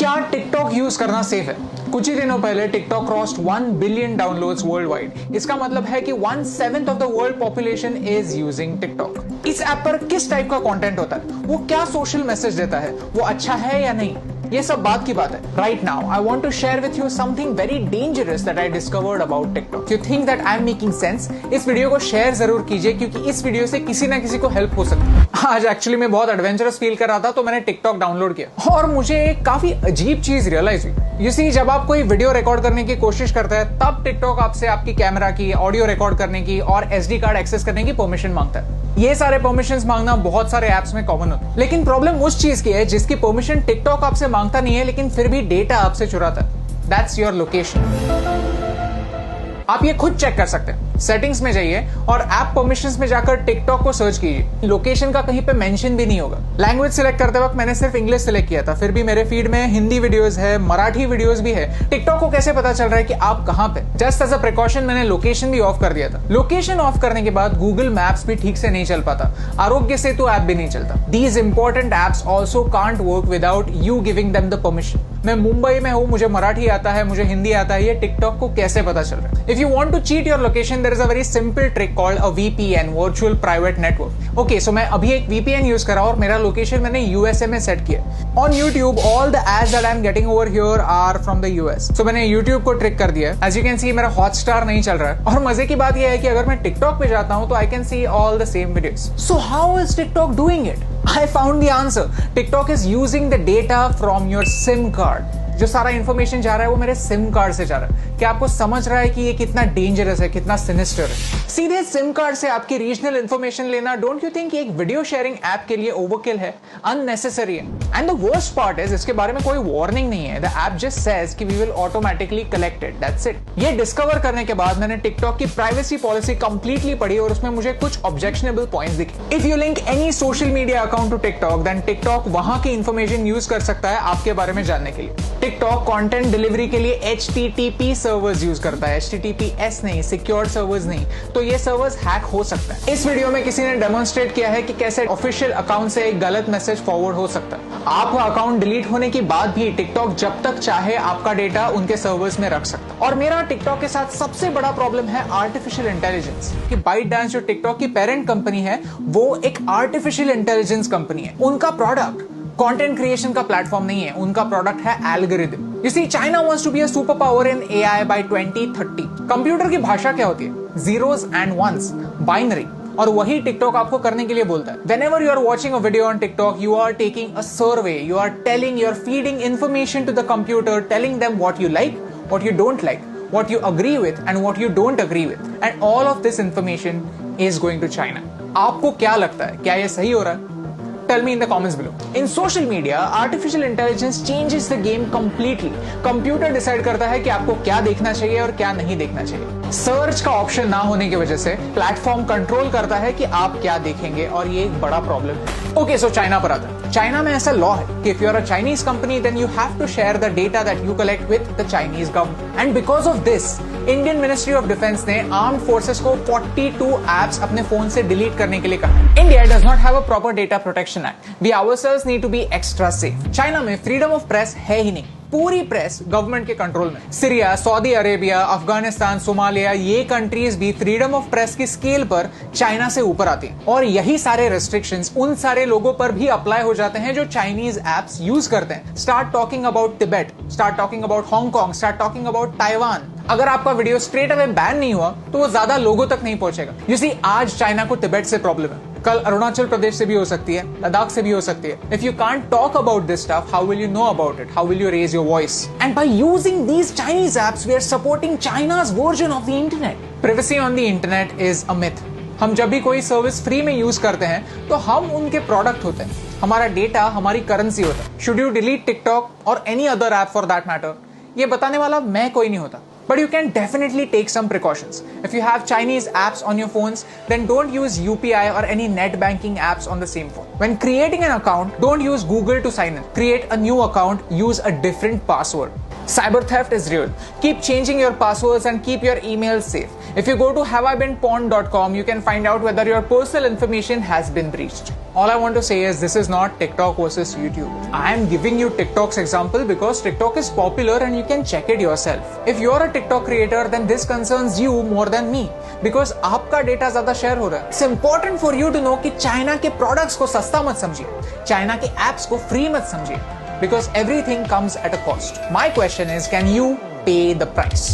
क्या TikTok use करना safe है? कुछ ही दिनों पहले TikTok crossed 1 billion downloads world wide. इसका मतलब है कि 1/7 of the world population is using TikTok. इस ऐप पर किस टाइप का कंटेंट होता है, वो क्या सोशल मैसेज देता है, वो अच्छा है या नहीं, ये सब बात की बात है। Right now I want to share with you something very dangerous that I discovered about TikTok. You think that I am making sense? इस वीडियो को शेयर जरूर कीजिए, क्योंकि इस वीडियो से किसी ना किसी को हेल्प हो सकती है। आज एक्चुअली मैं बहुत एडवेंचरस फील कर रहा था, तो मैंने टिकटॉक डाउनलोड किया और मुझे एक काफी अजीब चीज रियलाइज हुई। यू सी, जब आप कोई वीडियो रिकॉर्ड करने की कोशिश करते हैं, तब टिकटॉक आपसे आपकी कैमरा की, ऑडियो रिकॉर्ड करने की और SD कार्ड एक्सेस करने की परमिशन मांगता है। ये सारे परमिशंस मांगना बहुत सारे ऐप्स में कॉमन होता है, लेकिन प्रॉब्लम उस चीज की है जिसकी परमिशन टिकटॉक आपसे मांगता नहीं है, लेकिन फिर भी डेटा आपसे चुराता है। That's your location. आप ये खुद चेक कर सकते हैं। सेटिंग्स में जाइए और ऐप परमिशंस में जाकर टिकटॉक को सर्च कीजिए। लोकेशन का कहीं पे मेंशन भी नहीं होगा। लैंग्वेज सिलेक्ट करते वक्त मैंने सिर्फ इंग्लिश सिलेक्ट किया था, फिर भी मेरे फीड में हिंदी वीडियोस है, मराठी वीडियोस भी है। टिकटॉक को कैसे पता चल रहा है कि आप कहां पे? जस्ट एज अ प्रिकॉशन मैंने लोकेशन भी ऑफ कर दिया था। लोकेशन ऑफ करने के बाद गूगल मैप्स भी ठीक से नहीं चल पाता, आरोग्य सेतु ऐप भी नहीं चलता। These important apps also can't work without you giving them the permission. मैं मुंबई में हूं, मुझे मराठी आता है, मुझे हिंदी आता है, ये टिकटॉक को कैसे पता चल रहा है? If you want to cheat your location, there is a very simple trick called a VPN, virtual private network. Okay, so मैं अभी एक VPN यूज कर रहा हूं और मेरा लोकेशन मैंने USA में सेट किया। On YouTube all the ads that I am getting over here are from the US। So मैंने YouTube को ट्रिक कर दिया। एज यू कैन सी मेरा हॉटस्टार नहीं चल रहा है, और मजे की बात यह है कि अगर मैं टिकटॉक पे जाता हूं तो I can see all the same videos. So how is TikTok doing it? I found the answer. TikTok is using the data from your SIM card. जो सारा इंफॉर्मेशन जा रहा है वो मेरे सिम कार्ड से जा रहा है। क्या आपको समझ रहा है कि ये कितना डेंजरस है, कितना सिनिस्टर है? सीधे सिम कार्ड से आपकी रीजनल इंफॉर्मेशन लेना, डोंट यू थिंक एक वीडियो शेयरिंग ऐप के लिए ओवरकिल है, अननेसेसरी है? And the worst part is, इसके बारे में कोई वार्निंग नहीं है। द ऐप जस्ट सेज कि we will automatically collect it, that's it. ये डिस्कवर करने के बाद मैंने टिकटॉक की प्राइवेसी पॉलिसी कंप्लीटली पढ़ी और उसमें मुझे कुछ ऑब्जेक्शनेबल पॉइंट्स दिखे। If you link any social media account to TikTok, then TikTok वहां की इंफॉर्मेशन यूज कर सकता है आपके बारे में जानने के लिए। टिकटॉक कंटेंट डिलीवरी के लिए HTTP सर्वर्स यूज करता है, HTTPS नहीं, सिक्योर्ड सर्वर्स नहीं। तो ये सर्वर्स हैक हो सकता है। इस वीडियो में किसी ने डेमोन्स्ट्रेट किया है कि कैसे ऑफिशियल अकाउंट से एक गलत मैसेज फॉरवर्ड हो सकता है। आपका अकाउंट डिलीट होने के बाद भी टिकटॉक जब तक चाहे आपका डेटा उनके सर्वर्स में रख सकता है। और मेरा टिकटॉक के साथ सबसे बड़ा प्रॉब्लम है आर्टिफिशियल इंटेलिजेंस। कि ByteDance जो टिकटॉक की पेरेंट कंपनी है, वो एक आर्टिफिशियल इंटेलिजेंस कंपनी है। उनका प्रोडक्ट कंटेंट क्रिएशन का प्लेटफॉर्म नहीं है, उनका प्रोडक्ट है algorithm. You see, China wants to be a superpower in AI by 2030. Computer की भाषा क्या होती है? Zeros and ones, binary. और वही टिकटॉक आपको करने के लिए बोलता है। Whenever you are watching a video on TikTok, you are taking a survey. You are feeding information to the computer, telling them what you like, what you don't like, what you agree with, and what you don't agree with. And all of this information is going to China. आपको क्या लगता है? क्या ये सही हो रहा है? Tell me in the comments below. In social media, artificial intelligence changes the game completely. Computer decide करता है कि आपको क्या देखना चाहिए और क्या नहीं देखना चाहिए। सर्च का ऑप्शन ना होने की वजह से प्लेटफॉर्म कंट्रोल करता है कि आप क्या देखेंगे, और ये एक बड़ा प्रॉब्लम है। ओके, सो चाइना पर आता है। चाइना में ऐसा लॉ है कि if you are a Chinese company, then you have to share the data that you collect with the Chinese government. And because of this, Indian ministry of defence ने armed forces को 42 apps अपने phone से delete करने के लिए कहा। India does not have a proper data protection act. We ourselves need to be extra safe. China में freedom of press है ही नहीं। पूरी प्रेस गवर्नमेंट के कंट्रोल में। Syria, Saudi Arabia, Afghanistan, Somalia, ये कंट्रीज भी फ्रीडम ऑफ प्रेस की स्केल पर चाइना से ऊपर आती हैं। और यही सारे रेस्ट्रिक्शंस उन सारे लोगों पर भी अप्लाई हो जाते हैं जो चाइनीज एप्स यूज करते हैं। Start talking about Tibet, start talking about Hong Kong, start talking about Taiwan. अगर आपका वीडियो स्ट्रेट अवे बैन नहीं हुआ तो वो ज्यादा लोगों तक नहीं पहुंचेगा। यू सी, आज चाइना को तिब्बत से प्रॉब्लम है, कल अरुणाचल प्रदेश से भी हो सकती है, लद्दाख से भी हो सकती है। If you can't talk about this stuff, how will you know about it? How will you raise your voice? And by using these Chinese apps, we are supporting China's version of the internet. Privacy on the internet is a myth. हम जब भी कोई service free में use करते हैं तो हम उनके प्रोडक्ट होते हैं, हमारा डेटा हमारी करेंसी होता है। शुड यू डिलीट टिकटॉक और any other app for that matter? ये बताने वाला मैं कोई नहीं होता। But you can definitely take some precautions. If you have Chinese apps on your phones, then don't use UPI or any net banking apps on the same phone. When creating an account, don't use Google to sign in. Create a new account, use a different password. Cyber theft is real. Keep changing your passwords and keep your emails safe. If you go to haveibeenpawned.com, you can find out whether your personal information has been breached. All I want to say is this is not TikTok versus YouTube. I am giving you TikTok's example because TikTok is popular and you can check it yourself. If you're a TikTok creator, then this concerns you more than me because आपका data ज्यादा share हो रहा है. It's important for you to know कि China के products को सस्ता मत समझिए, चाइना के एप्स को फ्री मत समझिए because everything comes at a cost. My question is, can you pay the price?